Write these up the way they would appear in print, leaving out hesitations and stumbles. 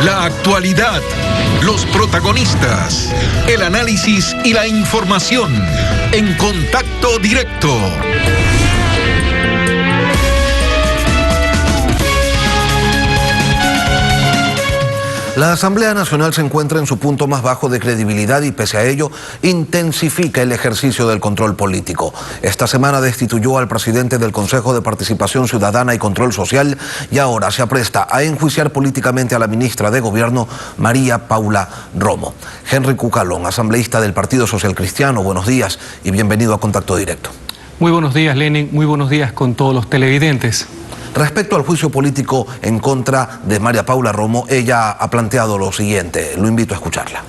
La actualidad, los protagonistas, el análisis y la información en Contacto Directo. La Asamblea Nacional se encuentra en su punto más bajo de credibilidad y pese a ello intensifica el ejercicio del control político. Esta semana destituyó al presidente del Consejo de Participación Ciudadana y Control Social y ahora se apresta a enjuiciar políticamente a la ministra de Gobierno, María Paula Romo. Henry Cucalón, asambleísta del Partido Social Cristiano, buenos días y bienvenido a Contacto Directo. Muy buenos días, Lenin, muy buenos días con todos los televidentes. Respecto al juicio político en contra de María Paula Romo, ella ha planteado lo siguiente. Lo invito a escucharla.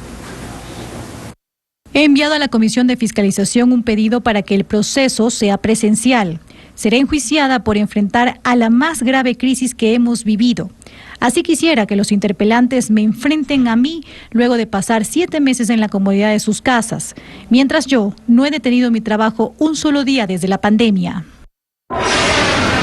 He enviado a la Comisión de Fiscalización un pedido para que el proceso sea presencial. Será enjuiciada por enfrentar a la más grave crisis que hemos vivido. Así quisiera que los interpelantes me enfrenten a mí luego de pasar 7 meses en la comodidad de sus casas, mientras yo no he detenido mi trabajo un solo día desde la pandemia.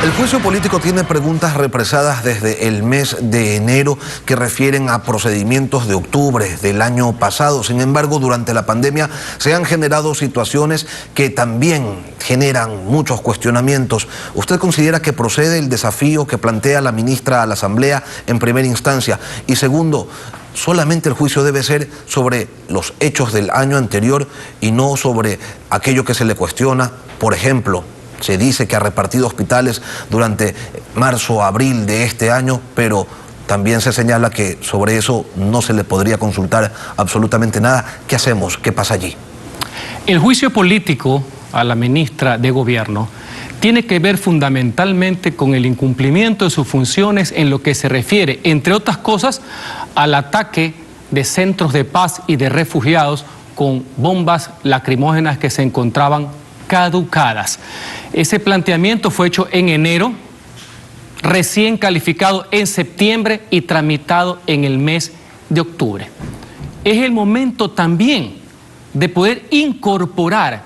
El juicio político tiene preguntas represadas desde el mes de enero que refieren a procedimientos de octubre del año pasado. Sin embargo, durante la pandemia se han generado situaciones que también generan muchos cuestionamientos. ¿Usted considera que procede el desafío que plantea la ministra a la Asamblea en primera instancia? Y segundo, solamente el juicio debe ser sobre los hechos del año anterior y no sobre aquello que se le cuestiona, por ejemplo. Se dice que ha repartido hospitales durante marzo, abril de este año, pero también se señala que sobre eso no se le podría consultar absolutamente nada. ¿Qué hacemos? ¿Qué pasa allí? El juicio político a la ministra de Gobierno tiene que ver fundamentalmente con el incumplimiento de sus funciones en lo que se refiere, entre otras cosas, al ataque de centros de paz y de refugiados con bombas lacrimógenas que se encontraban caducadas. Ese planteamiento fue hecho en enero, recién calificado en septiembre y tramitado en el mes de octubre. Es el momento también de poder incorporar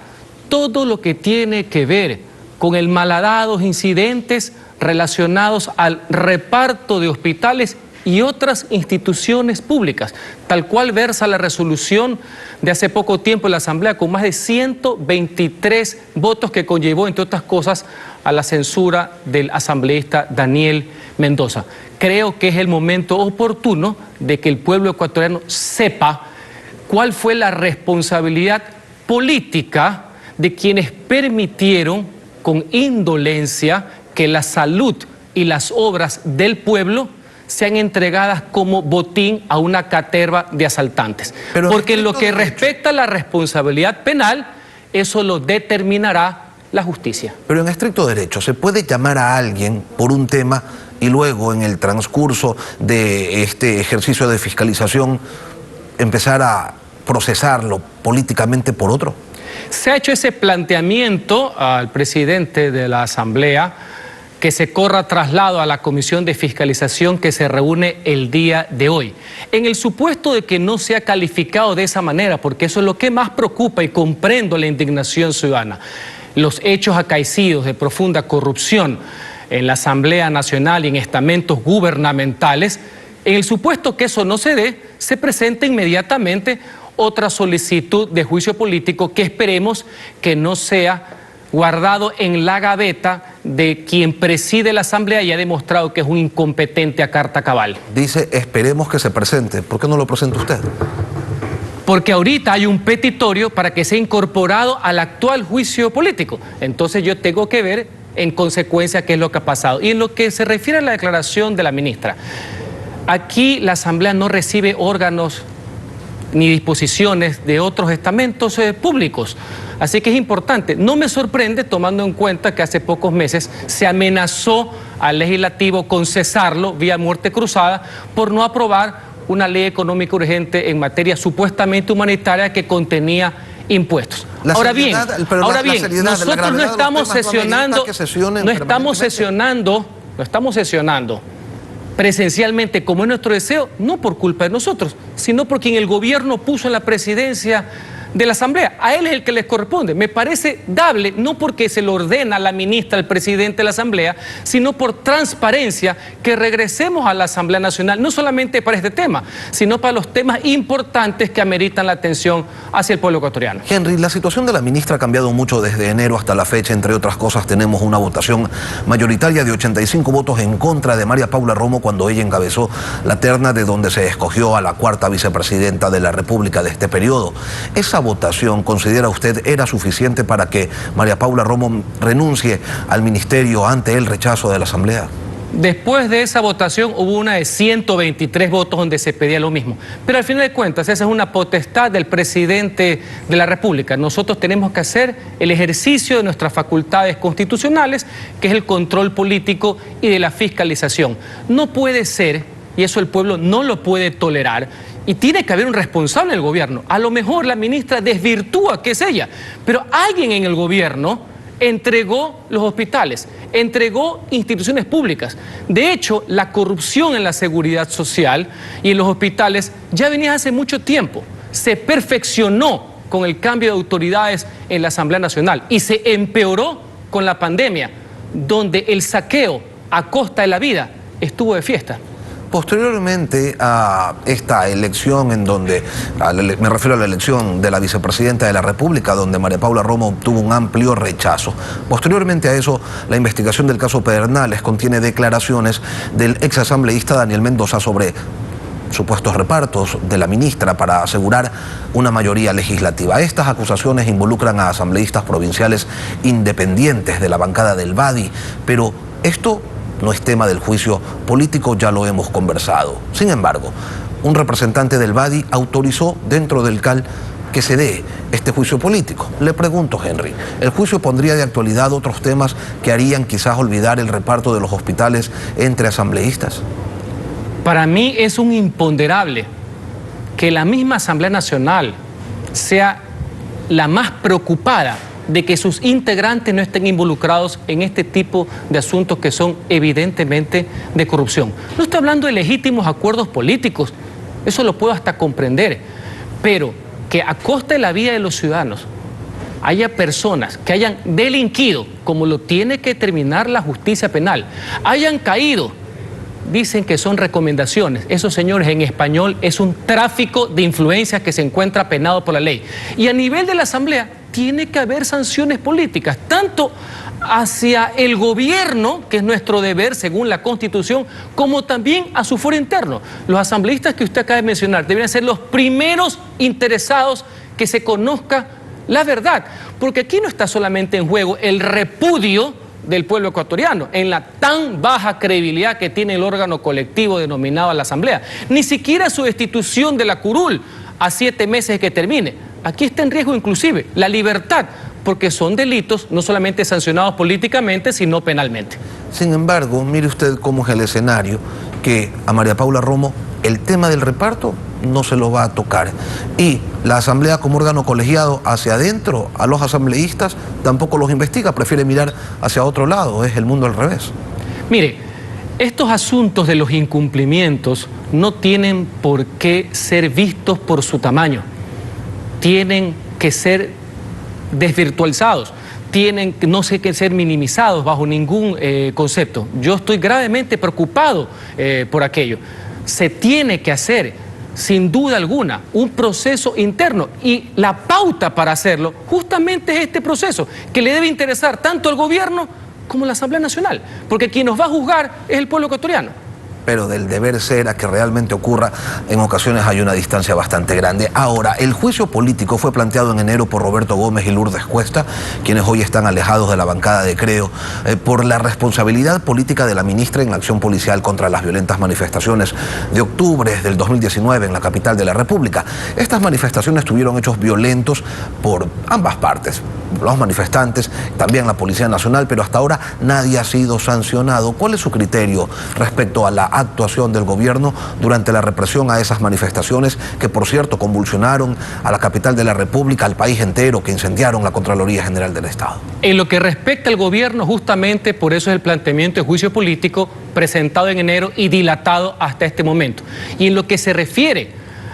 todo lo que tiene que ver con el malhadados incidentes relacionados al reparto de hospitales y otras instituciones públicas, tal cual versa la resolución de hace poco tiempo en la Asamblea con más de 123 votos que conllevó, entre otras cosas, a la censura del asambleísta Daniel Mendoza. Creo que es el momento oportuno de que el pueblo ecuatoriano sepa cuál fue la responsabilidad política de quienes permitieron con indolencia que la salud y las obras del pueblo sean entregadas como botín a una caterva de asaltantes. Porque en lo que respecta a la responsabilidad penal, eso lo determinará la justicia. Pero en estricto derecho, ¿se puede llamar a alguien por un tema y luego en el transcurso de este ejercicio de fiscalización empezar a procesarlo políticamente por otro? Se ha hecho ese planteamiento al presidente de la Asamblea que se corra traslado a la Comisión de Fiscalización que se reúne el día de hoy. En el supuesto de que no sea calificado de esa manera, porque eso es lo que más preocupa y comprendo la indignación ciudadana, los hechos acaecidos de profunda corrupción en la Asamblea Nacional y en estamentos gubernamentales, en el supuesto que eso no se dé, se presenta inmediatamente otra solicitud de juicio político que esperemos que no sea guardado en la gaveta de quien preside la Asamblea y ha demostrado que es un incompetente a carta cabal. Dice, esperemos que se presente. ¿Por qué no lo presenta usted? Porque ahorita hay un petitorio para que sea incorporado al actual juicio político. Entonces yo tengo que ver en consecuencia qué es lo que ha pasado. Y en lo que se refiere a la declaración de la ministra, aquí la Asamblea no recibe órganos ni disposiciones de otros estamentos públicos. Así que es importante. No me sorprende tomando en cuenta que hace pocos meses se amenazó al legislativo con cesarlo vía muerte cruzada por no aprobar una ley económica urgente en materia supuestamente humanitaria que contenía impuestos. Ahora bien, nosotros no estamos sesionando presencialmente como es nuestro deseo, no por culpa de nosotros, sino por quien el gobierno puso en la presidencia de la Asamblea. A él es el que les corresponde. Me parece dable, no porque se lo ordena a la ministra, al presidente de la Asamblea, sino por transparencia, que regresemos a la Asamblea Nacional, no solamente para este tema, sino para los temas importantes que ameritan la atención hacia el pueblo ecuatoriano. Henry, la situación de la ministra ha cambiado mucho desde enero hasta la fecha. Entre otras cosas, tenemos una votación mayoritaria de 85 votos en contra de María Paula Romo cuando ella encabezó la terna de donde se escogió a la cuarta vicepresidenta de la República de este periodo. ¿Esa votación, considera usted, era suficiente para que María Paula Romo renuncie al ministerio ante el rechazo de la Asamblea? Después de esa votación hubo una de 123 votos donde se pedía lo mismo. Pero al final de cuentas, esa es una potestad del presidente de la República. Nosotros tenemos que hacer el ejercicio de nuestras facultades constitucionales, que es el control político y de la fiscalización. No puede ser, y eso el pueblo no lo puede tolerar, y tiene que haber un responsable del gobierno. A lo mejor la ministra desvirtúa que es ella, pero alguien en el gobierno entregó los hospitales, entregó instituciones públicas. De hecho, la corrupción en la seguridad social y en los hospitales ya venía hace mucho tiempo. Se perfeccionó con el cambio de autoridades en la Asamblea Nacional y se empeoró con la pandemia, donde el saqueo a costa de la vida estuvo de fiesta. Posteriormente a esta elección en donde, me refiero a la elección de la vicepresidenta de la República, donde María Paula Romo obtuvo un amplio rechazo. Posteriormente a eso, la investigación del caso Pedernales contiene declaraciones del exasambleísta Daniel Mendoza sobre supuestos repartos de la ministra para asegurar una mayoría legislativa. Estas acusaciones involucran a asambleístas provinciales independientes de la bancada del BADI, pero esto no es tema del juicio político, ya lo hemos conversado. Sin embargo, un representante del BADI autorizó dentro del CAL que se dé este juicio político. Le pregunto, Henry, ¿el juicio pondría de actualidad otros temas que harían quizás olvidar el reparto de los hospitales entre asambleístas? Para mí es un imponderable que la misma Asamblea Nacional sea la más preocupada de que sus integrantes no estén involucrados en este tipo de asuntos que son evidentemente de corrupción. No estoy hablando de legítimos acuerdos políticos, eso lo puedo hasta comprender, pero que a costa de la vida de los ciudadanos haya personas que hayan delinquido, como lo tiene que determinar la justicia penal, hayan caído, dicen que son recomendaciones. Eso, señores, en español es un tráfico de influencias que se encuentra penado por la ley. Y a nivel de la Asamblea tiene que haber sanciones políticas, tanto hacia el gobierno, que es nuestro deber según la Constitución, como también a su foro interno. Los asambleístas que usted acaba de mencionar deberían ser los primeros interesados que se conozca la verdad, porque aquí no está solamente en juego el repudio del pueblo ecuatoriano en la tan baja credibilidad que tiene el órgano colectivo denominado la Asamblea, ni siquiera su destitución de la curul a 7 meses de que termine. Aquí está en riesgo inclusive la libertad, porque son delitos no solamente sancionados políticamente, sino penalmente. Sin embargo, mire usted cómo es el escenario, que a María Paula Romo el tema del reparto no se lo va a tocar. Y la Asamblea como órgano colegiado hacia adentro, a los asambleístas, tampoco los investiga, prefiere mirar hacia otro lado, es el mundo al revés. Mire, estos asuntos de los incumplimientos no tienen por qué ser vistos por su tamaño. Tienen que ser desvirtualizados, tienen no sé qué ser minimizados bajo ningún concepto. Yo estoy gravemente preocupado por aquello. Se tiene que hacer, sin duda alguna, un proceso interno, y la pauta para hacerlo justamente es este proceso, que le debe interesar tanto al gobierno como a la Asamblea Nacional, porque quien nos va a juzgar es el pueblo ecuatoriano. Pero del deber ser a que realmente ocurra, en ocasiones hay una distancia bastante grande. Ahora, el juicio político fue planteado en enero por Roberto Gómez y Lourdes Cuesta, quienes hoy están alejados de la bancada de Creo, por la responsabilidad política de la ministra en la acción policial contra las violentas manifestaciones de octubre del 2019 en la capital de la República. Estas manifestaciones tuvieron hechos violentos por ambas partes, los manifestantes, también la Policía Nacional, pero hasta ahora nadie ha sido sancionado. ¿Cuál es su criterio respecto a la actuación del gobierno durante la represión a esas manifestaciones que, por cierto, convulsionaron a la capital de la República, al país entero, que incendiaron la Contraloría General del Estado? En lo que respecta al gobierno, justamente por eso es el planteamiento de juicio político presentado en enero y dilatado hasta este momento. Y en lo que se refiere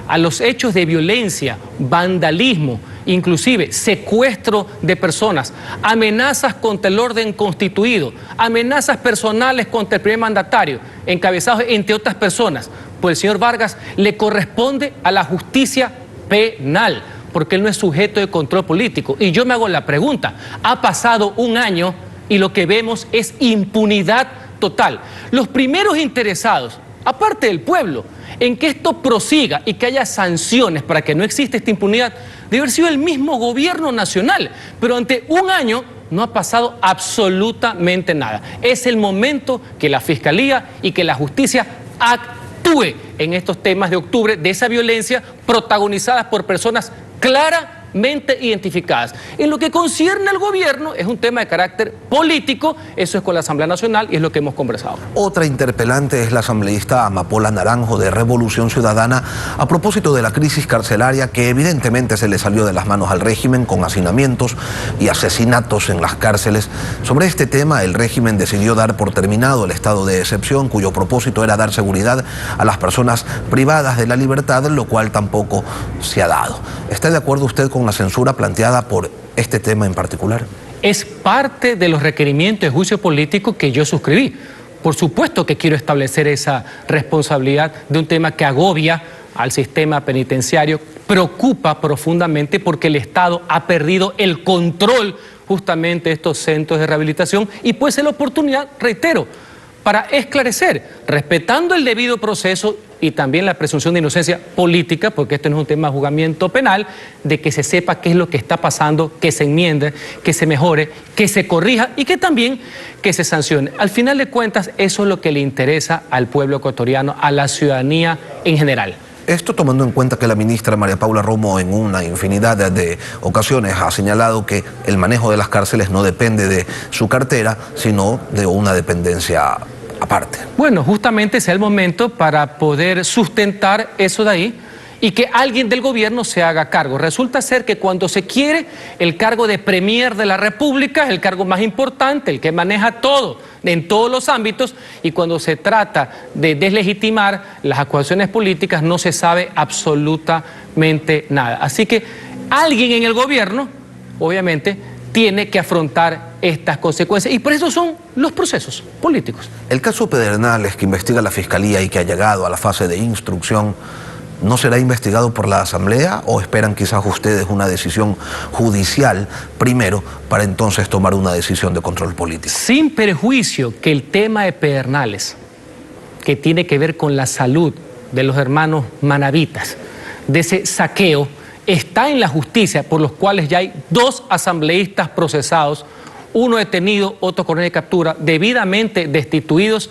a los hechos de violencia, vandalismo inclusive secuestro de personas, amenazas contra el orden constituido, amenazas personales contra el primer mandatario, encabezados entre otras personas, pues el señor Vargas le corresponde a la justicia penal, porque él no es sujeto de control político. Y yo me hago la pregunta, ha pasado un año y lo que vemos es impunidad total. Los primeros interesados, aparte del pueblo, en que esto prosiga y que haya sanciones para que no exista esta impunidad, debe haber sido el mismo gobierno nacional, pero ante un año no ha pasado absolutamente nada. Es el momento que la Fiscalía y que la justicia actúe en estos temas de octubre, de esa violencia protagonizadas por personas claramente identificadas. En lo que concierne al gobierno es un tema de carácter político, eso es con la Asamblea Nacional y es lo que hemos conversado. Otra interpelante es la asambleísta Amapola Naranjo de Revolución Ciudadana a propósito de la crisis carcelaria que evidentemente se le salió de las manos al régimen con hacinamientos y asesinatos en las cárceles. Sobre este tema el régimen decidió dar por terminado el estado de excepción cuyo propósito era dar seguridad a las personas privadas de la libertad, lo cual tampoco se ha dado. ¿Está de acuerdo usted con la censura planteada por este tema en particular? Es parte de los requerimientos de juicio político que yo suscribí. Por supuesto que quiero establecer esa responsabilidad de un tema que agobia al sistema penitenciario, preocupa profundamente porque el Estado ha perdido el control justamente de estos centros de rehabilitación y puede ser la oportunidad, reitero, para esclarecer, respetando el debido proceso y también la presunción de inocencia política, porque esto no es un tema de juzgamiento penal, de que se sepa qué es lo que está pasando, que se enmiende, que se mejore, que se corrija y que también que se sancione. Al final de cuentas, eso es lo que le interesa al pueblo ecuatoriano, a la ciudadanía en general. Esto tomando en cuenta que la ministra María Paula Romo en una infinidad de ocasiones ha señalado que el manejo de las cárceles no depende de su cartera, sino de una dependencia aparte. Bueno, justamente sea el momento para poder sustentar eso de ahí y que alguien del gobierno se haga cargo. Resulta ser que cuando se quiere, el cargo de Premier de la República es el cargo más importante, el que maneja todo, en todos los ámbitos, y cuando se trata de deslegitimar las acusaciones políticas no se sabe absolutamente nada. Así que alguien en el gobierno, obviamente, tiene que afrontar estas consecuencias y por eso son los procesos políticos. El caso Pedernales que investiga la Fiscalía y que ha llegado a la fase de instrucción, ¿no será investigado por la Asamblea o esperan quizás ustedes una decisión judicial primero para entonces tomar una decisión de control político? Sin perjuicio que el tema de Pedernales, que tiene que ver con la salud de los hermanos manavitas, de ese saqueo, está en la justicia, por los cuales ya hay 2 asambleístas procesados, uno detenido, otro con orden de captura, debidamente destituidos,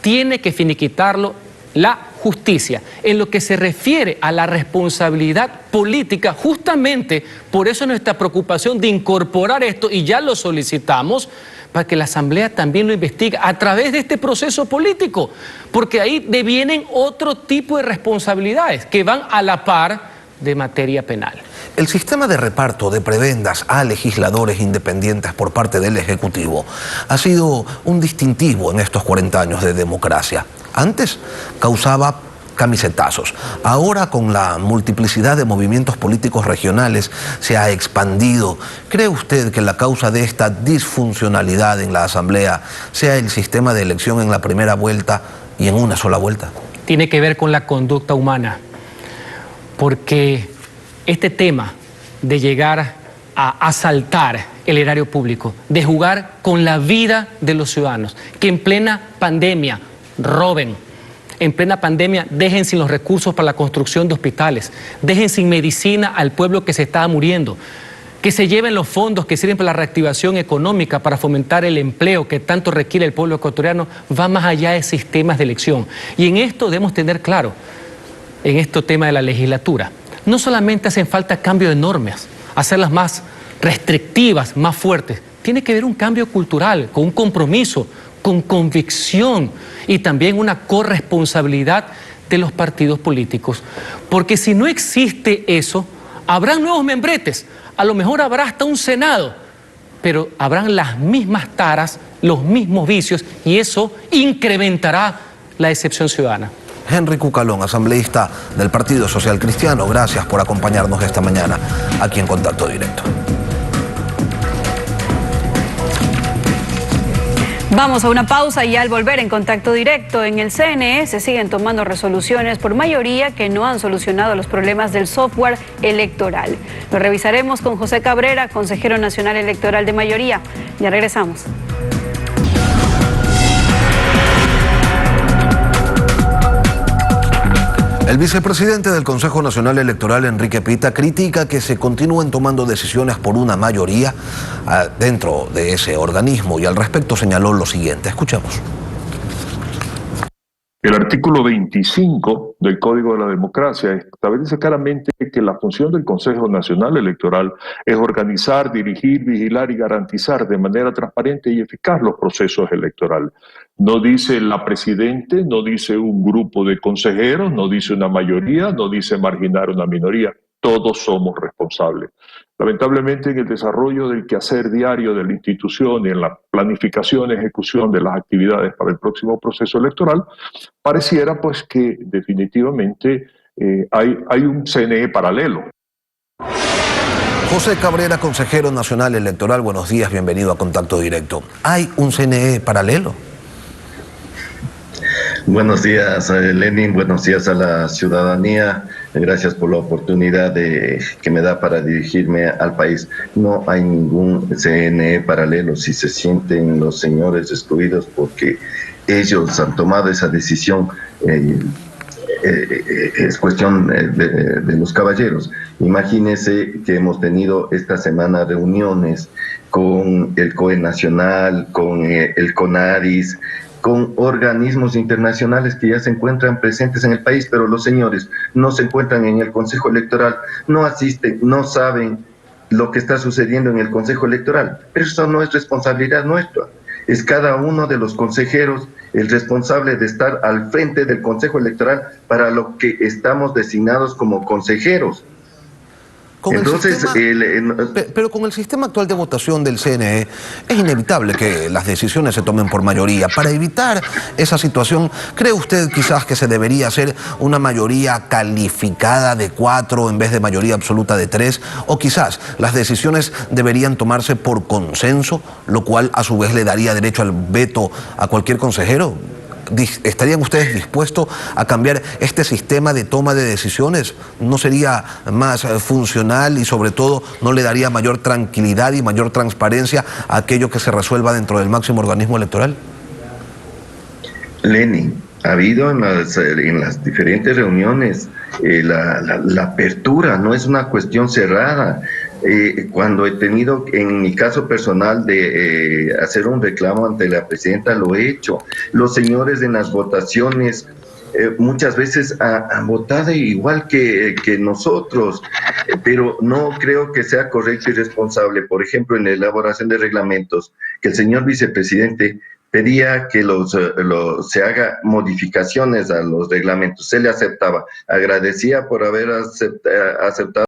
tiene que finiquitarlo la justicia. En lo que se refiere a la responsabilidad política, justamente por eso nuestra preocupación de incorporar esto, y ya lo solicitamos, para que la Asamblea también lo investigue a través de este proceso político, porque ahí devienen otro tipo de responsabilidades que van a la par de materia penal. El sistema de reparto de prebendas a legisladores independientes por parte del Ejecutivo ha sido un distintivo en estos 40 años de democracia. Antes causaba camisetazos. Ahora, con la multiplicidad de movimientos políticos regionales, se ha expandido. ¿Cree usted que la causa de esta disfuncionalidad en la Asamblea sea el sistema de elección en la primera vuelta y en una sola vuelta? Tiene que ver con la conducta humana. Porque este tema de llegar a asaltar el erario público, de jugar con la vida de los ciudadanos, que en plena pandemia roben, en plena pandemia dejen sin los recursos para la construcción de hospitales, dejen sin medicina al pueblo que se estaba muriendo, que se lleven los fondos que sirven para la reactivación económica, para fomentar el empleo que tanto requiere el pueblo ecuatoriano, va más allá de sistemas de elección. Y en esto debemos tener claro, en este tema de la legislatura, no solamente hacen falta cambios de normas, hacerlas más restrictivas, más fuertes, tiene que haber un cambio cultural, con un compromiso, con convicción y también una corresponsabilidad de los partidos políticos. Porque si no existe eso, habrán nuevos membretes, a lo mejor habrá hasta un Senado, pero habrán las mismas taras, los mismos vicios y eso incrementará la decepción ciudadana. Henry Cucalón, asambleísta del Partido Social Cristiano. Gracias por acompañarnos esta mañana aquí en Contacto Directo. Vamos a una pausa y al volver en Contacto Directo, en el CNE se siguen tomando resoluciones por mayoría que no han solucionado los problemas del software electoral. Lo revisaremos con José Cabrera, consejero nacional electoral de mayoría. Ya regresamos. El vicepresidente del Consejo Nacional Electoral, Enrique Pita, critica que se continúen tomando decisiones por una mayoría dentro de ese organismo y al respecto señaló lo siguiente. Escuchemos. El artículo 25 del Código de la Democracia establece claramente que la función del Consejo Nacional Electoral es organizar, dirigir, vigilar y garantizar de manera transparente y eficaz los procesos electorales. No dice la presidente, no dice un grupo de consejeros, no dice una mayoría, no dice marginar una minoría. Todos somos responsables. Lamentablemente, en el desarrollo del quehacer diario de la institución y en la planificación y ejecución de las actividades para el próximo proceso electoral, pareciera pues que definitivamente hay un CNE paralelo. José Cabrera, consejero nacional electoral, buenos días, bienvenido a Contacto Directo. ¿Hay un CNE paralelo? Buenos días, Lenin, buenos días a la ciudadanía. Gracias por la oportunidad que me da para dirigirme al país. No hay ningún CNE paralelo. Si se sienten los señores excluidos porque ellos han tomado esa decisión, es cuestión de los caballeros. Imagínense que hemos tenido esta semana reuniones con el COE Nacional, con el CONADIS, con organismos internacionales que ya se encuentran presentes en el país, pero los señores no se encuentran en el Consejo Electoral, no asisten, no saben lo que está sucediendo en el Consejo Electoral. Pero eso no es responsabilidad nuestra, es cada uno de los consejeros el responsable de estar al frente del Consejo Electoral para lo que estamos designados como consejeros. Entonces, pero con el sistema actual de votación del CNE es inevitable que las decisiones se tomen por mayoría. Para evitar esa situación, ¿cree usted quizás que se debería hacer una mayoría calificada de 4 en vez de mayoría absoluta de 3? O quizás las decisiones deberían tomarse por consenso, lo cual a su vez le daría derecho al veto a cualquier consejero. ¿Estarían ustedes dispuestos a cambiar este sistema de toma de decisiones? ¿No sería más funcional y sobre todo no le daría mayor tranquilidad y mayor transparencia a aquello que se resuelva dentro del máximo organismo electoral? Lenin, ha habido en las diferentes reuniones la apertura, no es una cuestión cerrada. Cuando he tenido, en mi caso personal, de hacer un reclamo ante la presidenta, lo he hecho. Los señores en las votaciones muchas veces han votado igual que nosotros, pero no creo que sea correcto y responsable. Por ejemplo, en la elaboración de reglamentos, que el señor vicepresidente pedía que se haga modificaciones a los reglamentos, se le aceptaba, agradecía por haber aceptado.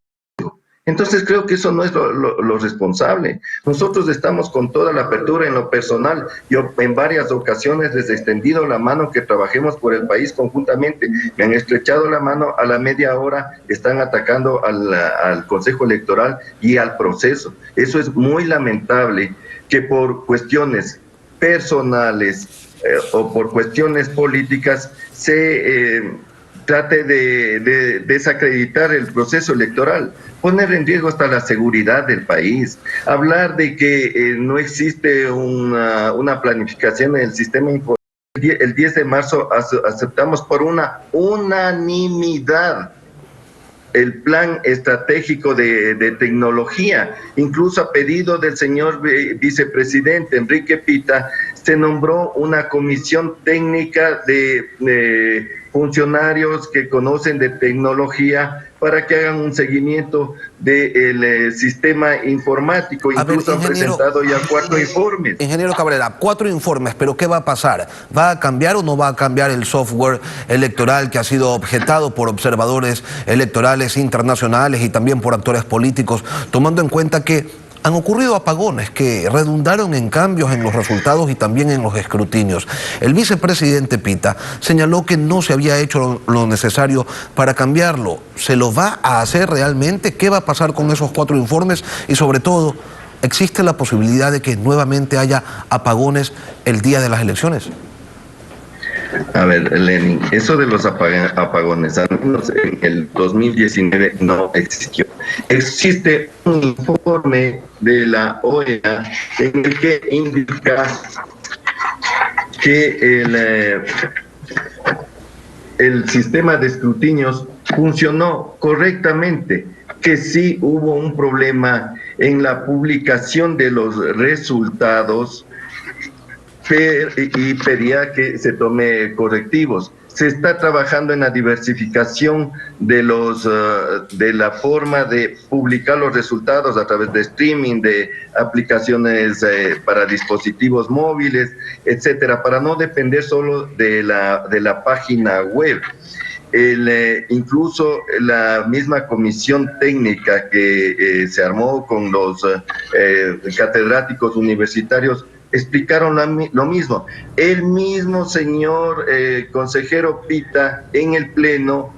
Entonces creo que eso no es lo responsable. Nosotros estamos con toda la apertura en lo personal. Yo en varias ocasiones les he extendido la mano que trabajemos por el país conjuntamente. Me han estrechado la mano, a la media hora están atacando al Consejo Electoral y al proceso. Eso es muy lamentable, que por cuestiones personales o por cuestiones políticas se trate de desacreditar el proceso electoral, poner en riesgo hasta la seguridad del país, hablar de que no existe una planificación en el sistema informático. El 10 de marzo aceptamos por una unanimidad el plan estratégico de tecnología, incluso a pedido del señor vicepresidente Enrique Pita, se nombró una comisión técnica de funcionarios que conocen de tecnología para que hagan un seguimiento del sistema informático. Incluso han presentado ya 4 informes. Ingeniero Cabrera, 4 informes, pero ¿qué va a pasar? ¿Va a cambiar o no va a cambiar el software electoral que ha sido objetado por observadores electorales internacionales y también por actores políticos, tomando en cuenta que han ocurrido apagones que redundaron en cambios en los resultados y también en los escrutinios. El vicepresidente Pita señaló que no se había hecho lo necesario para cambiarlo. ¿Se lo va a hacer realmente? ¿Qué va a pasar con esos 4 informes? Y sobre todo, ¿existe la posibilidad de que nuevamente haya apagones el día de las elecciones? A ver, Lenin, eso de los apagones, al menos en el 2019 no existió. Existe un informe de la OEA en el que indica que el sistema de escrutinios funcionó correctamente, que sí hubo un problema en la publicación de los resultados y pedía que se tome correctivos. Se está trabajando en la diversificación de la forma de publicar los resultados a través de streaming, de aplicaciones para dispositivos móviles, etcétera, para no depender solo de la página web. Incluso la misma comisión técnica que se armó con los catedráticos universitarios explicaron lo mismo. El mismo señor consejero Pita en el Pleno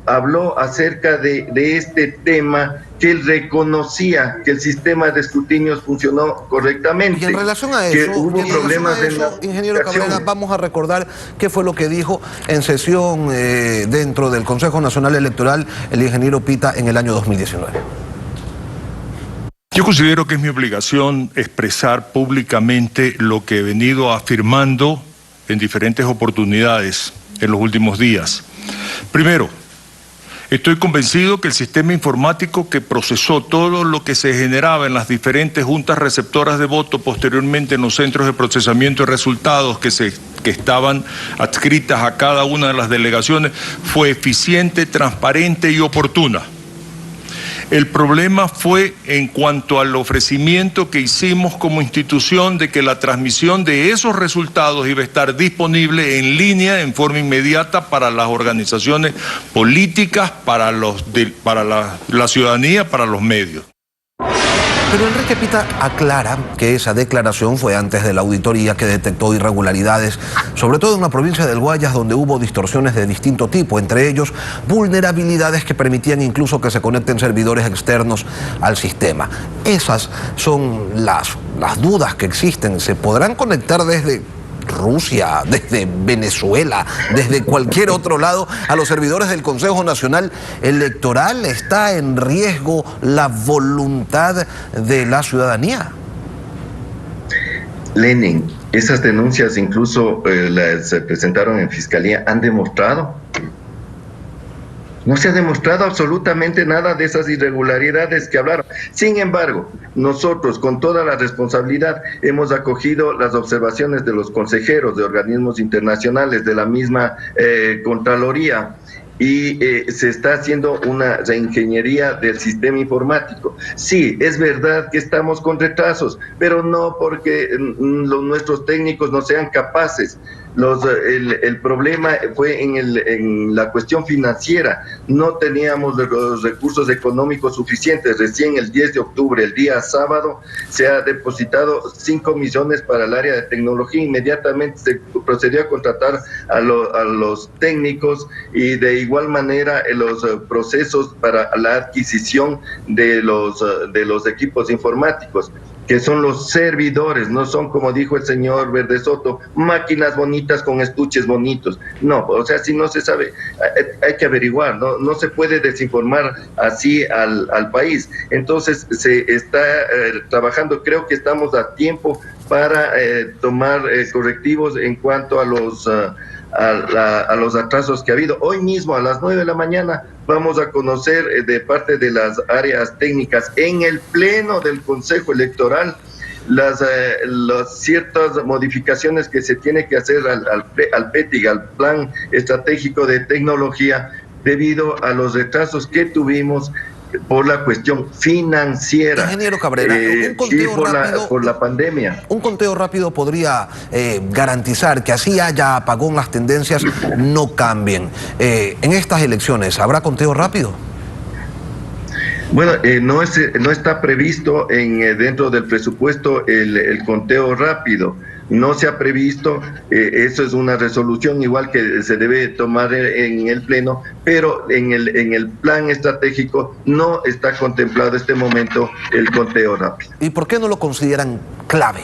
habló acerca de este tema, que él reconocía que el sistema de escrutinios funcionó correctamente. Y en relación a eso, que hubo problemas en la ingeniero Cabrera, vamos a recordar qué fue lo que dijo en sesión dentro del Consejo Nacional Electoral el ingeniero Pita en el año 2019. Yo considero que es mi obligación expresar públicamente lo que he venido afirmando en diferentes oportunidades en los últimos días. Primero, estoy convencido que el sistema informático que procesó todo lo que se generaba en las diferentes juntas receptoras de voto posteriormente en los centros de procesamiento de resultados que estaban adscritas a cada una de las delegaciones fue eficiente, transparente y oportuna. El problema fue en cuanto al ofrecimiento que hicimos como institución de que la transmisión de esos resultados iba a estar disponible en línea en forma inmediata para las organizaciones políticas, para la ciudadanía, para los medios. Pero Enrique Pita aclara que esa declaración fue antes de la auditoría que detectó irregularidades, sobre todo en la provincia del Guayas, donde hubo distorsiones de distinto tipo, entre ellos vulnerabilidades que permitían incluso que se conecten servidores externos al sistema. Esas son las dudas que existen. ¿Se podrán conectar desde Rusia, desde Venezuela, desde cualquier otro lado a los servidores del Consejo Nacional Electoral? ¿Está en riesgo la voluntad de la ciudadanía? Lenin, esas denuncias incluso las presentaron en Fiscalía, han demostrado. No se ha demostrado absolutamente nada de esas irregularidades que hablaron. Sin embargo, nosotros con toda la responsabilidad hemos acogido las observaciones de los consejeros de organismos internacionales, de la misma Contraloría, y se está haciendo una reingeniería del sistema informático. Sí, es verdad que estamos con retrasos, pero no porque nuestros técnicos no sean capaces. El problema fue en la cuestión financiera. No teníamos los recursos económicos suficientes. Recién el 10 de octubre, el día sábado, se ha depositado 5 millones para el área de tecnología. Inmediatamente se procedió a contratar a los técnicos y de igual manera los procesos para la adquisición de los equipos informáticos, que son los servidores, no son, como dijo el señor Verde Soto, máquinas bonitas con estuches bonitos. No, o sea, si no se sabe, hay que averiguar, no se puede desinformar así al país. Entonces se está trabajando, creo que estamos a tiempo para tomar correctivos en cuanto a los atrasos que ha habido. Hoy mismo a las 9 de la mañana vamos a conocer de parte de las áreas técnicas en el Pleno del Consejo Electoral las ciertas modificaciones que se tiene que hacer al PETIG, al Plan Estratégico de Tecnología, debido a los retrasos que tuvimos por la cuestión financiera. Ingeniero Cabrera, un conteo rápido, por la pandemia. Un conteo rápido podría garantizar que así haya apagón, las tendencias no cambien. En estas elecciones, ¿habrá conteo rápido? Bueno, no está previsto dentro del presupuesto el conteo rápido. No se ha previsto, eso es una resolución igual que se debe tomar en el Pleno, pero en el plan estratégico no está contemplado en este momento el conteo rápido. ¿Y por qué no lo consideran clave?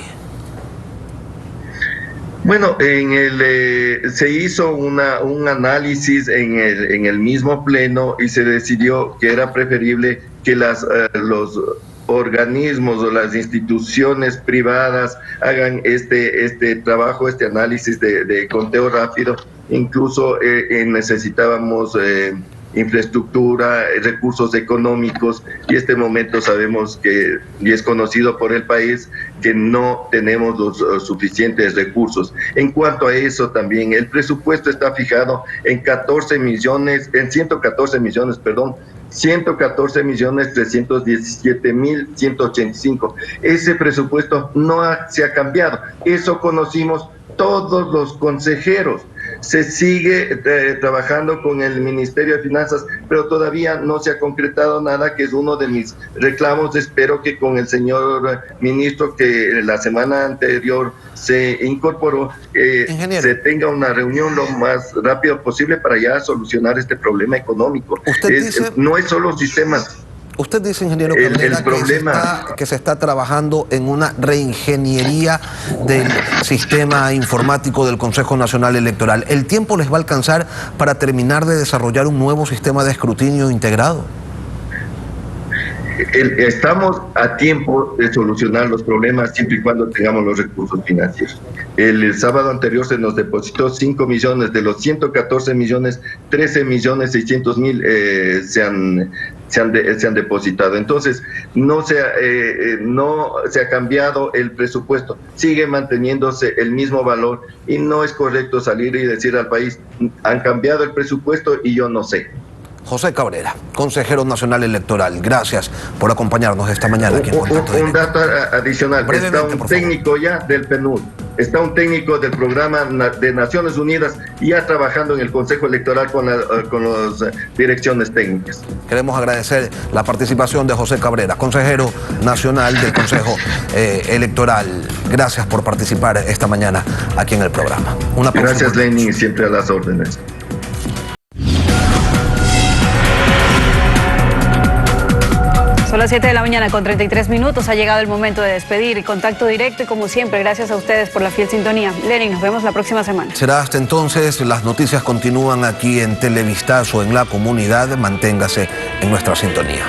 Bueno, se hizo un análisis en el mismo Pleno y se decidió que era preferible que los organismos o las instituciones privadas hagan este trabajo, este análisis de conteo rápido. Incluso necesitábamos infraestructura, recursos económicos, y este momento sabemos que, y es conocido por el país, que no tenemos los suficientes recursos. En cuanto a eso también, el presupuesto está fijado en 114.317.185. Ese presupuesto no se ha cambiado. Eso conocimos todos los consejeros. Se sigue trabajando con el Ministerio de Finanzas, pero todavía no se ha concretado nada, que es uno de mis reclamos. Espero que con el señor ministro, que la semana anterior se incorporó, se tenga una reunión lo más rápido posible para ya solucionar este problema económico. No es solo sistemas. Usted dice, ingeniero Cabrera, que se está trabajando en una reingeniería del sistema informático del Consejo Nacional Electoral. ¿El tiempo les va a alcanzar para terminar de desarrollar un nuevo sistema de escrutinio integrado? Estamos a tiempo de solucionar los problemas siempre y cuando tengamos los recursos financieros. El sábado anterior se nos depositó 5 millones, de los 114 millones, 13.600.000 se han depositado. Entonces, no se ha cambiado el presupuesto, sigue manteniéndose el mismo valor, y no es correcto salir y decir al país, han cambiado el presupuesto y yo no sé. José Cabrera, consejero nacional electoral, gracias por acompañarnos esta mañana aquí en Contacto Directo. Un dato adicional, está un técnico ya del PNUD, está un técnico del Programa de Naciones Unidas ya trabajando en el Consejo Electoral con las direcciones técnicas. Queremos agradecer la participación de José Cabrera, consejero nacional del Consejo Electoral. Gracias por participar esta mañana aquí en el programa. Gracias, Lenin, siempre a las órdenes. Son las 7 de la mañana con 33 minutos. Ha llegado el momento de despedir Contacto Directo, y como siempre, gracias a ustedes por la fiel sintonía. Lenin, nos vemos la próxima semana. Será hasta entonces. Las noticias continúan aquí en Televistazo, en la comunidad. Manténgase en nuestra sintonía.